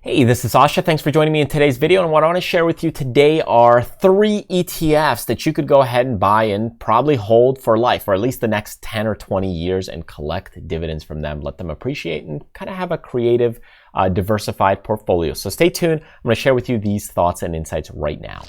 Hey, this is Asha. Thanks for joining me in today's video. And what I want to share with you today are 3 ETFs that you could go ahead and buy and probably hold for life, or at least the next 10 or 20 years, and collect dividends from them, let them appreciate, and kind of have a creative, diversified portfolio. So stay tuned. I'm going to share with you these thoughts and insights right now.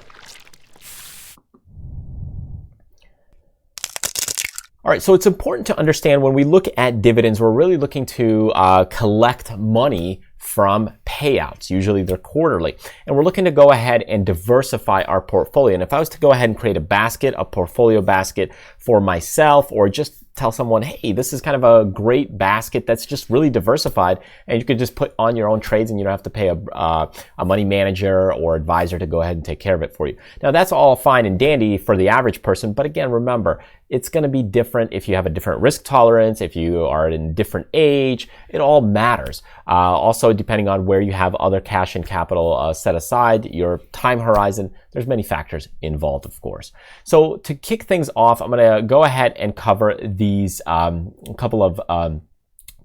All right, so it's important to understand when we look at dividends, we're really looking to collect money from payouts. Usually they're quarterly. And we're looking to go ahead and diversify our portfolio. And if I was to go ahead and create a portfolio basket for myself, or just tell someone, hey, this is kind of a great basket that's just really diversified, and you could just put on your own trades and you don't have to pay a money manager or advisor to go ahead and take care of it for you. Now, that's all fine and dandy for the average person, but again, remember, it's going to be different if you have a different risk tolerance, if you are in a different age. It all matters. Also, depending on where you have other cash and capital set aside, your time horizon, there's many factors involved, of course. So to kick things off, I'm going to go ahead and cover these couple of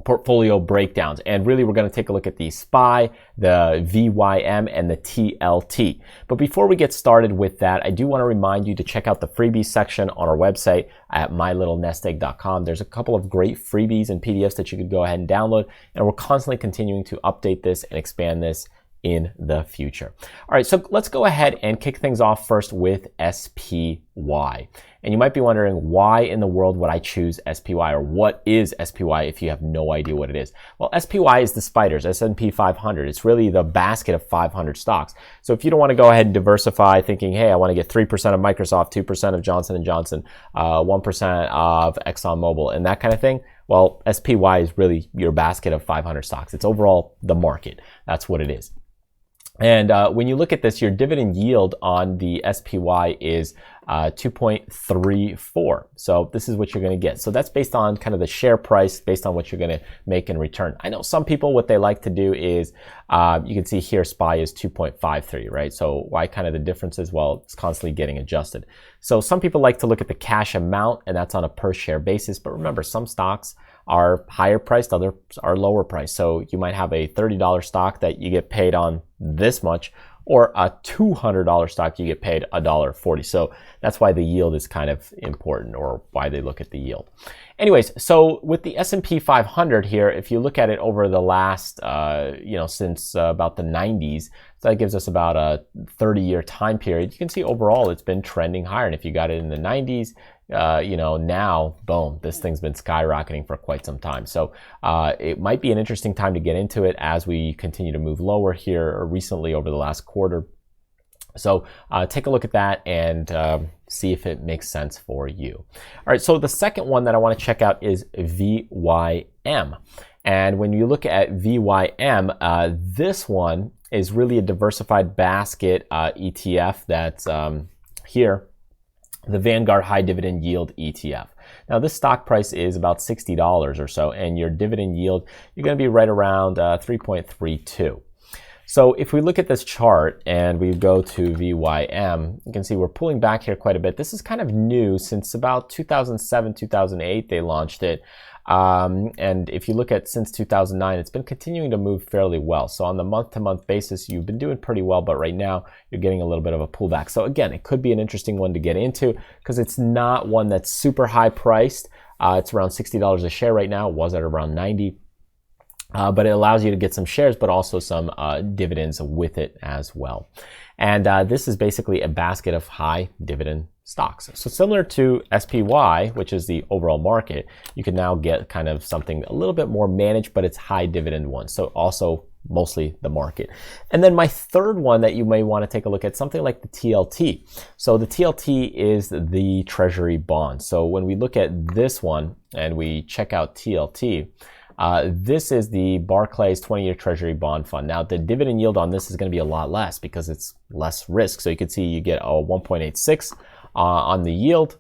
portfolio breakdowns. And really, we're going to take a look at the SPY, the VYM, and the TLT. But before we get started with that, I do want to remind you to check out the freebies section on our website at MyLittleNestEgg.com. There's a couple of great freebies and PDFs that you could go ahead and download. And we're constantly continuing to update this and expand this in the future. All right, so let's go ahead and kick things off first with SPY. And you might be wondering, why in the world would I choose SPY, or what is SPY if you have no idea what it is? Well, SPY is the SPDRs, S&P 500. It's really the basket of 500 stocks. So if you don't want to go ahead and diversify thinking, hey, I want to get 3% of Microsoft, 2% of Johnson & Johnson, 1% of ExxonMobil, and that kind of thing, well, SPY is really your basket of 500 stocks. It's overall the market. That's what it is. And when you look at this, your dividend yield on the SPY is 2.34. So this is what you're going to get. So that's based on kind of the share price, based on what you're going to make in return. I know some people, what they like to do is, you can see here SPY is 2.53, right? So why kind of the difference is, well, it's constantly getting adjusted. So some people like to look at the cash amount, and that's on a per share basis. But remember, some stocks are higher priced, others are lower priced. So you might have a $30 stock that you get paid on this much, or a $200 stock you get paid $1.40. So that's why the yield is kind of important, or why they look at the yield. Anyways, so with the S&P 500 here, if you look at it over the last, since about the 90s, so that gives us about a 30-year time period. You can see overall it's been trending higher. And if you got it in the 90s, now, boom, this thing's been skyrocketing for quite some time. So it might be an interesting time to get into it as we continue to move lower here recently over the last quarter. So take a look at that and see if it makes sense for you. All right, so the second one that I want to check out is VYM. And when you look at VYM, this one is really a diversified basket ETF that's here, the Vanguard High Dividend Yield ETF. Now, this stock price is about $60 or so, and your dividend yield, you're going to be right around 3.32. So if we look at this chart and we go to VYM, you can see we're pulling back here quite a bit. This is kind of new since about 2007, 2008, they launched it. And if you look at since 2009, it's been continuing to move fairly well. So on the month-to-month basis, you've been doing pretty well, but right now you're getting a little bit of a pullback. So again, it could be an interesting one to get into because it's not one that's super high priced. It's around $60 a share right now. It was at around 90. But it allows you to get some shares, but also some dividends with it as well. And this is basically a basket of high dividend stocks. So similar to SPY, which is the overall market, you can now get kind of something a little bit more managed, but it's high dividend one. So also mostly the market. And then my third one that you may want to take a look at, something like the TLT. So the TLT is the treasury bond. So when we look at this one and we check out TLT, this is the Barclays 20-year Treasury bond fund. Now, the dividend yield on this is going to be a lot less because it's less risk. So you can see you get a 1.86 on the yield.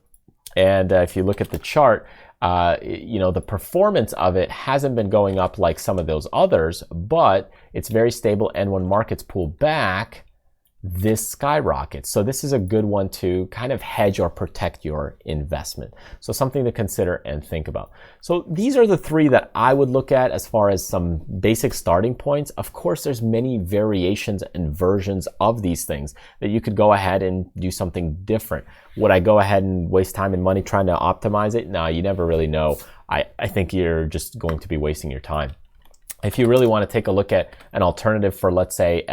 And if you look at the chart, the performance of it hasn't been going up like some of those others, but it's very stable. And when markets pull back, this skyrockets. So this is a good one to kind of hedge or protect your investment. So something to consider and think about. So these are the three that I would look at as far as some basic starting points. Of course, there's many variations and versions of these things that you could go ahead and do something different. Would I go ahead and waste time and money trying to optimize it? No, you never really know. I think you're just going to be wasting your time. If you really want to take a look at an alternative for, let's say,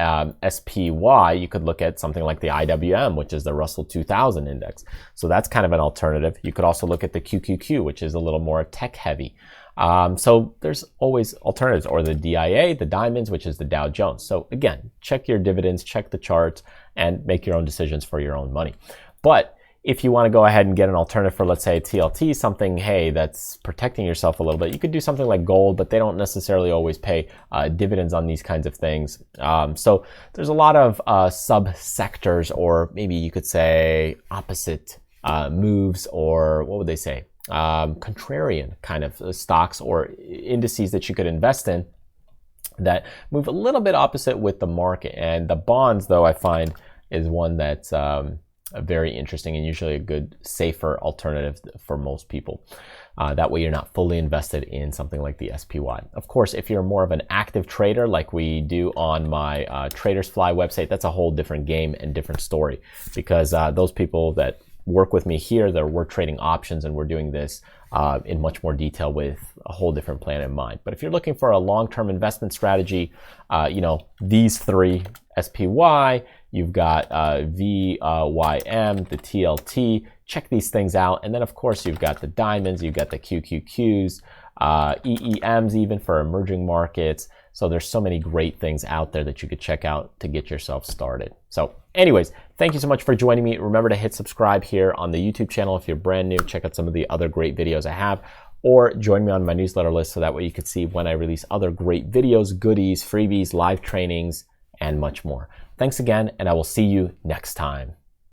SPY, you could look at something like the IWM, which is the Russell 2000 index. So that's kind of an alternative. You could also look at the QQQ, which is a little more tech heavy. So there's always alternatives, or the DIA, the Diamonds, which is the Dow Jones. So again, check your dividends, check the charts, and make your own decisions for your own money. But if you want to go ahead and get an alternative for, let's say, TLT, something, hey, that's protecting yourself a little bit, you could do something like gold, but they don't necessarily always pay dividends on these kinds of things. So there's a lot of sub-sectors, or maybe you could say opposite moves, or what would they say? Contrarian kind of stocks or indices that you could invest in that move a little bit opposite with the market. And the bonds, though, I find is one that's very interesting and usually a good, safer alternative for most people. That way you're not fully invested in something like the SPY. Of course, if you're more of an active trader like we do on my Traders Fly website, that's a whole different game and different story, because those people that work with me here, we're trading options, and we're doing this in much more detail with a whole different plan in mind. But if you're looking for a long-term investment strategy, these three, SPY, you've got VYM, the TLT, check these things out. And then of course you've got the Diamonds, you've got the QQQs, EEMs even for emerging markets. So there's so many great things out there that you could check out to get yourself started. So anyways, thank you so much for joining me. Remember to hit subscribe here on the YouTube channel if you're brand new. Check out some of the other great videos I have, or join me on my newsletter list so that way you can see when I release other great videos, goodies, freebies, live trainings, and much more. Thanks again, and I will see you next time.